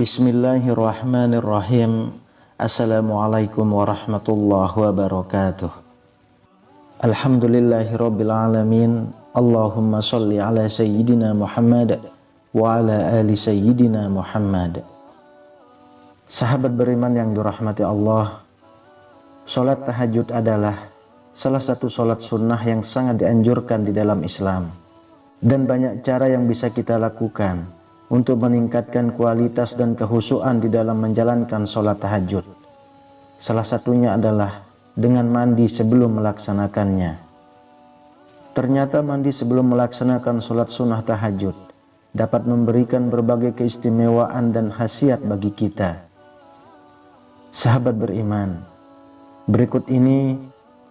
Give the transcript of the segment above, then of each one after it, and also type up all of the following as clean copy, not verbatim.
Bismillahirrahmanirrahim. Assalamualaikum warahmatullahi wabarakatuh. Alhamdulillahirabbil alamin. Allahumma shalli ala sayyidina Muhammad wa ala ali sayyidina Muhammad. Sahabat beriman yang dirahmati Allah, salat tahajud adalah salah satu salat sunnah yang sangat dianjurkan di dalam Islam, dan banyak cara yang bisa kita lakukan untuk meningkatkan kualitas dan kekhusyuan di dalam menjalankan sholat tahajud. Salah satunya adalah dengan mandi sebelum melaksanakannya. Ternyata mandi sebelum melaksanakan sholat sunnah tahajud dapat memberikan berbagai keistimewaan dan khasiat bagi kita. Sahabat beriman, berikut ini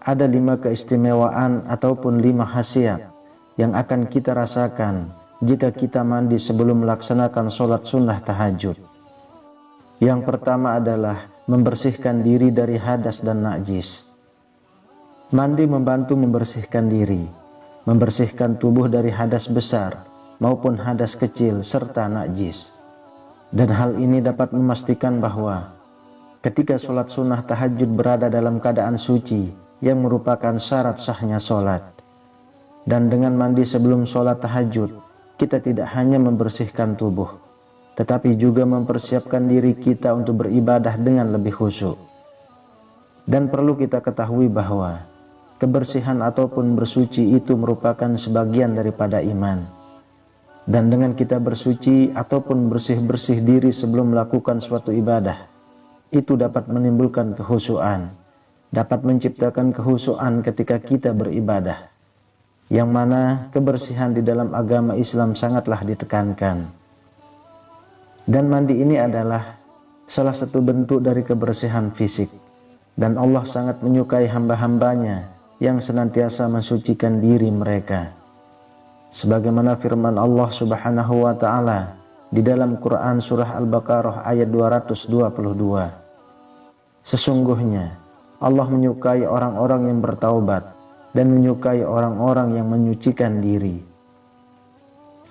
ada 5 keistimewaan ataupun 5 khasiat yang akan kita rasakan jika kita mandi sebelum melaksanakan sholat sunnah tahajud. Yang pertama adalah membersihkan diri dari hadas dan najis. Mandi membantu membersihkan diri, membersihkan tubuh dari hadas besar maupun hadas kecil serta najis. Dan hal ini dapat memastikan bahwa ketika sholat sunnah tahajud berada dalam keadaan suci yang merupakan syarat sahnya sholat. Dan dengan mandi sebelum sholat tahajud, kita tidak hanya membersihkan tubuh, tetapi juga mempersiapkan diri kita untuk beribadah dengan lebih khusyuk. Dan perlu kita ketahui bahwa kebersihan ataupun bersuci itu merupakan sebagian daripada iman. Dan dengan kita bersuci ataupun bersih-bersih diri sebelum melakukan suatu ibadah, itu dapat menimbulkan kekhusyuan, dapat menciptakan kekhusyuan ketika kita beribadah, yang mana kebersihan di dalam agama Islam sangatlah ditekankan. Dan mandi ini adalah salah satu bentuk dari kebersihan fisik, dan Allah sangat menyukai hamba-hambanya yang senantiasa mensucikan diri mereka. Sebagaimana firman Allah Subhanahu wa ta'ala di dalam Quran surah Al-Baqarah ayat 222. Sesungguhnya Allah menyukai orang-orang yang bertaubat dan menyukai orang-orang yang menyucikan diri.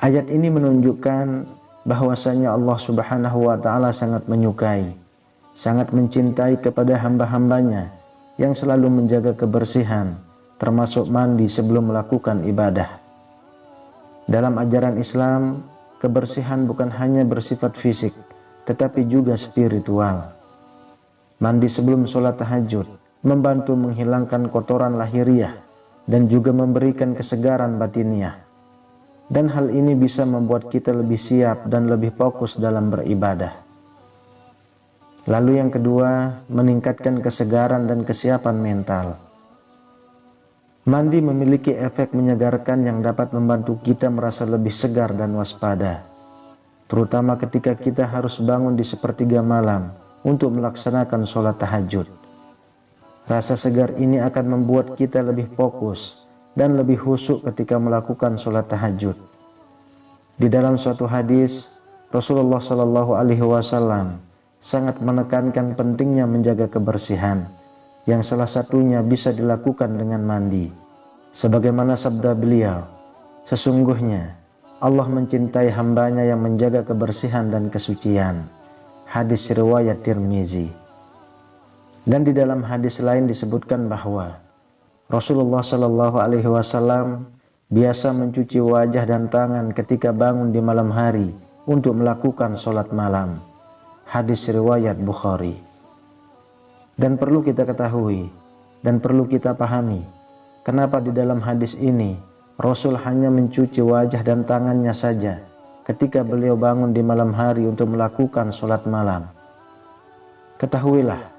Ayat ini menunjukkan bahwasanya Allah Subhanahu wa ta'ala sangat menyukai, sangat mencintai kepada hamba-hambanya yang selalu menjaga kebersihan, termasuk mandi sebelum melakukan ibadah. Dalam ajaran Islam, kebersihan bukan hanya bersifat fisik, tetapi juga spiritual. Mandi sebelum sholat tahajud membantu menghilangkan kotoran lahiriah dan juga memberikan kesegaran batiniah. Dan hal ini bisa membuat kita lebih siap dan lebih fokus dalam beribadah. Lalu yang kedua, meningkatkan kesegaran dan kesiapan mental. Mandi memiliki efek menyegarkan yang dapat membantu kita merasa lebih segar dan waspada, terutama ketika kita harus bangun di sepertiga malam untuk melaksanakan sholat tahajud. Rasa segar ini akan membuat kita lebih fokus dan lebih khusyuk ketika melakukan sholat tahajud. Di dalam suatu hadis, Rasulullah SAW sangat menekankan pentingnya menjaga kebersihan, yang salah satunya bisa dilakukan dengan mandi. Sebagaimana sabda beliau, sesungguhnya Allah mencintai hambanya yang menjaga kebersihan dan kesucian. Hadis riwayat Tirmizi. Dan di dalam hadis lain disebutkan bahwa Rasulullah SAW biasa mencuci wajah dan tangan ketika bangun di malam hari untuk melakukan sholat malam. Hadis riwayat Bukhari. Dan perlu kita ketahui dan perlu kita pahami, kenapa di dalam hadis ini Rasul hanya mencuci wajah dan tangannya saja ketika beliau bangun di malam hari untuk melakukan sholat malam. Ketahuilah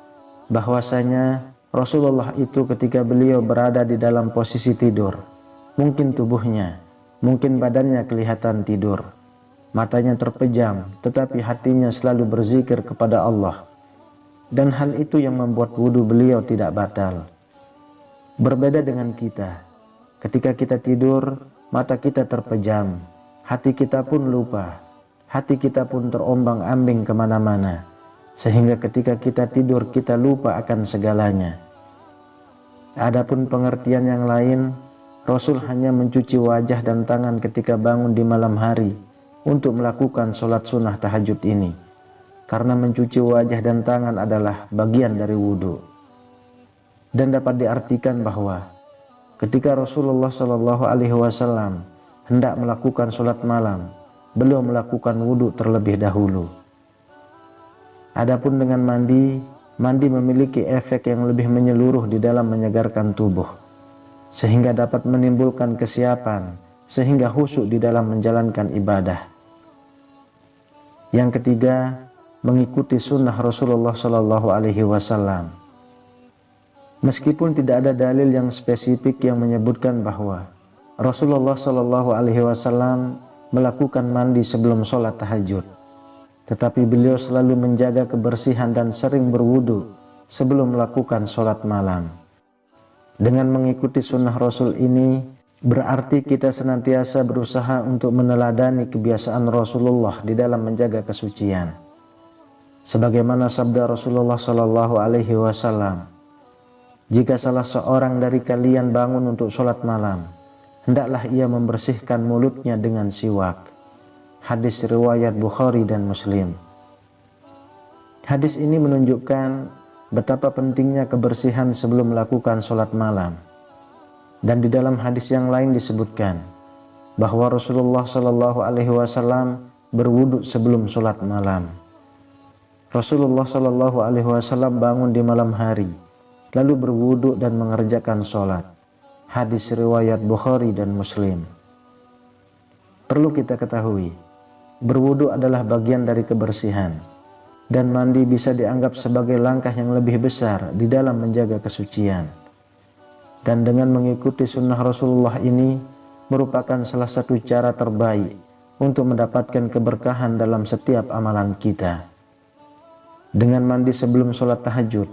bahwasanya Rasulullah itu ketika beliau berada di dalam posisi tidur, mungkin tubuhnya, mungkin badannya kelihatan tidur, matanya terpejam, tetapi hatinya selalu berzikir kepada Allah. Dan hal itu yang membuat wudhu beliau tidak batal. Berbeda dengan kita, ketika kita tidur, mata kita terpejam, hati kita pun lupa, hati kita pun terombang-ambing kemana-mana, sehingga ketika kita tidur kita lupa akan segalanya. Adapun pengertian yang lain, Rasul hanya mencuci wajah dan tangan ketika bangun di malam hari untuk melakukan sholat sunnah tahajud ini. karena mencuci wajah dan tangan adalah bagian dari wudhu. Dan dapat diartikan bahwa ketika Rasulullah Shallallahu Alaihi Wasallam hendak melakukan sholat malam, beliau melakukan wudhu terlebih dahulu. Adapun dengan mandi memiliki efek yang lebih menyeluruh di dalam menyegarkan tubuh, sehingga dapat menimbulkan kesiapan, sehingga khusyuk di dalam menjalankan ibadah. Yang ketiga, mengikuti sunnah Rasulullah Shallallahu Alaihi Wasallam. Meskipun tidak ada dalil yang spesifik yang menyebutkan bahwa Rasulullah Shallallahu Alaihi Wasallam melakukan mandi sebelum sholat tahajud, tetapi beliau selalu menjaga kebersihan dan sering berwudu sebelum melakukan sholat malam. Dengan mengikuti sunnah Rasul ini, berarti kita senantiasa berusaha untuk meneladani kebiasaan Rasulullah di dalam menjaga kesucian. Sebagaimana sabda Rasulullah Shallallahu Alaihi Wasallam, jika salah seorang dari kalian bangun untuk sholat malam, hendaklah ia membersihkan mulutnya dengan siwak. Hadis riwayat Bukhari dan Muslim. Hadis ini menunjukkan betapa pentingnya kebersihan sebelum melakukan sholat malam. Dan di dalam hadis yang lain disebutkan bahwa Rasulullah Shallallahu Alaihi Wasallam berwudu sebelum sholat malam. Rasulullah Shallallahu Alaihi Wasallam bangun di malam hari, lalu berwudu dan mengerjakan sholat. Hadis riwayat Bukhari dan Muslim. Perlu kita ketahui, berwudu adalah bagian dari kebersihan, dan mandi bisa dianggap sebagai langkah yang lebih besar di dalam menjaga kesucian. Dan dengan mengikuti sunnah Rasulullah ini merupakan salah satu cara terbaik untuk mendapatkan keberkahan dalam setiap amalan kita. Dengan mandi sebelum sholat tahajud,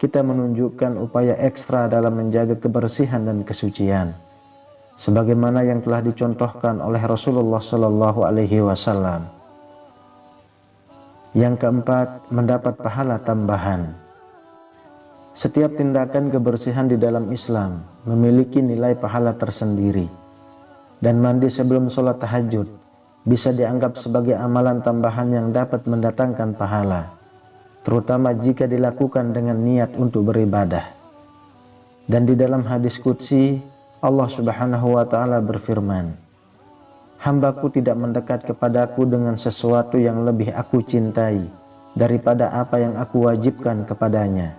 kita menunjukkan upaya ekstra dalam menjaga kebersihan dan kesucian, sebagaimana yang telah dicontohkan oleh Rasulullah Shallallahu Alaihi Wasallam. Yang keempat, mendapat pahala tambahan. Setiap tindakan kebersihan di dalam Islam memiliki nilai pahala tersendiri, dan mandi sebelum sholat tahajud bisa dianggap sebagai amalan tambahan yang dapat mendatangkan pahala, terutama jika dilakukan dengan niat untuk beribadah. Dan di dalam hadis qudsi, Allah Subhanahu wa Ta'ala berfirman, "Hambaku tidak mendekat kepadaku dengan sesuatu yang lebih aku cintai daripada apa yang aku wajibkan kepadanya,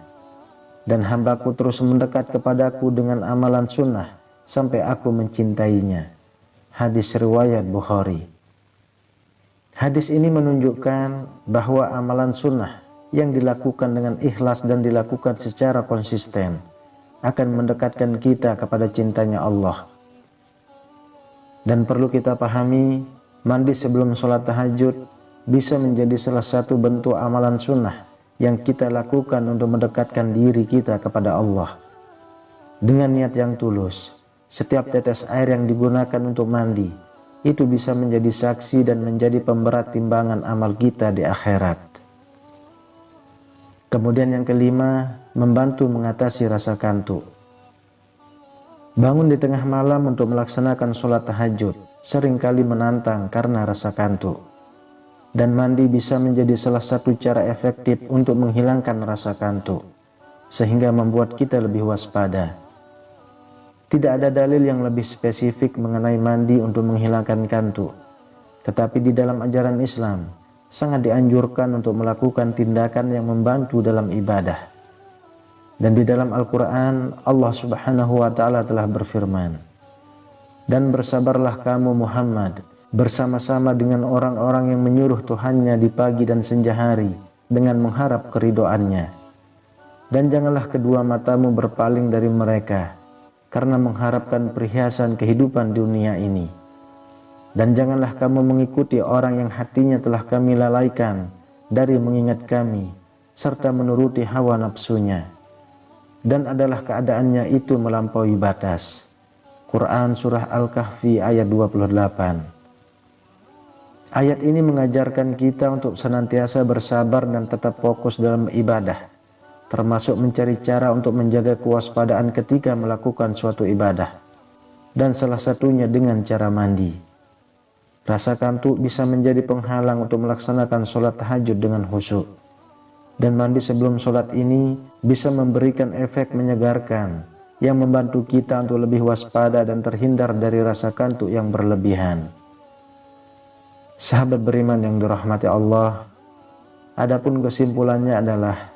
dan hambaku terus mendekat kepadaku dengan amalan sunnah sampai aku mencintainya." Hadis riwayat Bukhari. Hadis ini menunjukkan bahwa amalan sunnah yang dilakukan dengan ikhlas dan dilakukan secara konsisten akan mendekatkan kita kepada cintanya Allah. Dan perlu kita pahami, mandi sebelum sholat tahajud bisa menjadi salah satu bentuk amalan sunnah yang kita lakukan untuk mendekatkan diri kita kepada Allah. Dengan niat yang tulus, setiap tetes air yang digunakan untuk mandi itu bisa menjadi saksi dan menjadi pemberat timbangan amal kita di akhirat. Kemudian yang kelima, membantu mengatasi rasa kantuk. Bangun di tengah malam untuk melaksanakan sholat tahajud seringkali menantang karena rasa kantuk. Dan mandi bisa menjadi salah satu cara efektif untuk menghilangkan rasa kantuk, sehingga membuat kita lebih waspada. Tidak ada dalil yang lebih spesifik mengenai mandi untuk menghilangkan kantuk, tetapi di dalam ajaran Islam sangat dianjurkan untuk melakukan tindakan yang membantu dalam ibadah. Dan di dalam Al-Quran, Allah Subhanahu wa Ta'ala telah berfirman, "Dan bersabarlah kamu Muhammad bersama-sama dengan orang-orang yang menyuruh Tuhannya di pagi dan senja hari dengan mengharap keridhoannya. Dan janganlah kedua matamu berpaling dari mereka karena mengharapkan perhiasan kehidupan dunia ini. Dan janganlah kamu mengikuti orang yang hatinya telah kami lalaikan dari mengingat kami, serta menuruti hawa nafsunya. Dan adalah keadaannya itu melampaui batas." Quran Surah Al-Kahfi ayat 28. Ayat ini mengajarkan kita untuk senantiasa bersabar dan tetap fokus dalam ibadah, termasuk mencari cara untuk menjaga kewaspadaan ketika melakukan suatu ibadah, dan salah satunya dengan cara mandi. Rasa kantuk bisa menjadi penghalang untuk melaksanakan sholat tahajud dengan khusyuk. Dan mandi sebelum sholat ini bisa memberikan efek menyegarkan yang membantu kita untuk lebih waspada dan terhindar dari rasa kantuk yang berlebihan. Sahabat beriman yang dirahmati Allah, adapun kesimpulannya adalah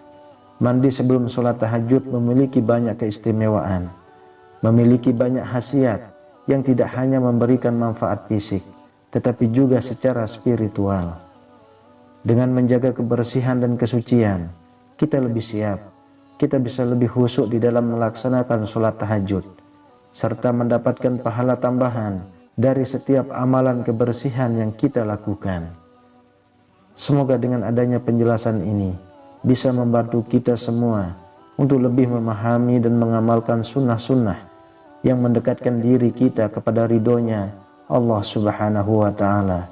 mandi sebelum sholat tahajud memiliki banyak keistimewaan, memiliki banyak khasiat yang tidak hanya memberikan manfaat fisik, tetapi juga secara spiritual. Dengan menjaga kebersihan dan kesucian, kita lebih siap, kita bisa lebih khusyuk di dalam melaksanakan sholat tahajud, serta mendapatkan pahala tambahan dari setiap amalan kebersihan yang kita lakukan. Semoga dengan adanya penjelasan ini bisa membantu kita semua untuk lebih memahami dan mengamalkan sunnah-sunnah yang mendekatkan diri kita kepada ridhonya Allah Subhanahu wa ta'ala.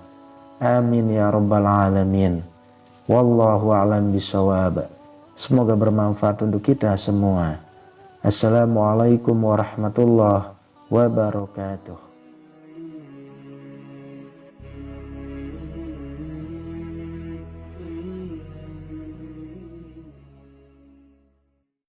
Amin ya rabbal alamin. Wallahu a'lam bishawab. Semoga bermanfaat untuk kita semua. Assalamualaikum warahmatullahi wabarakatuh.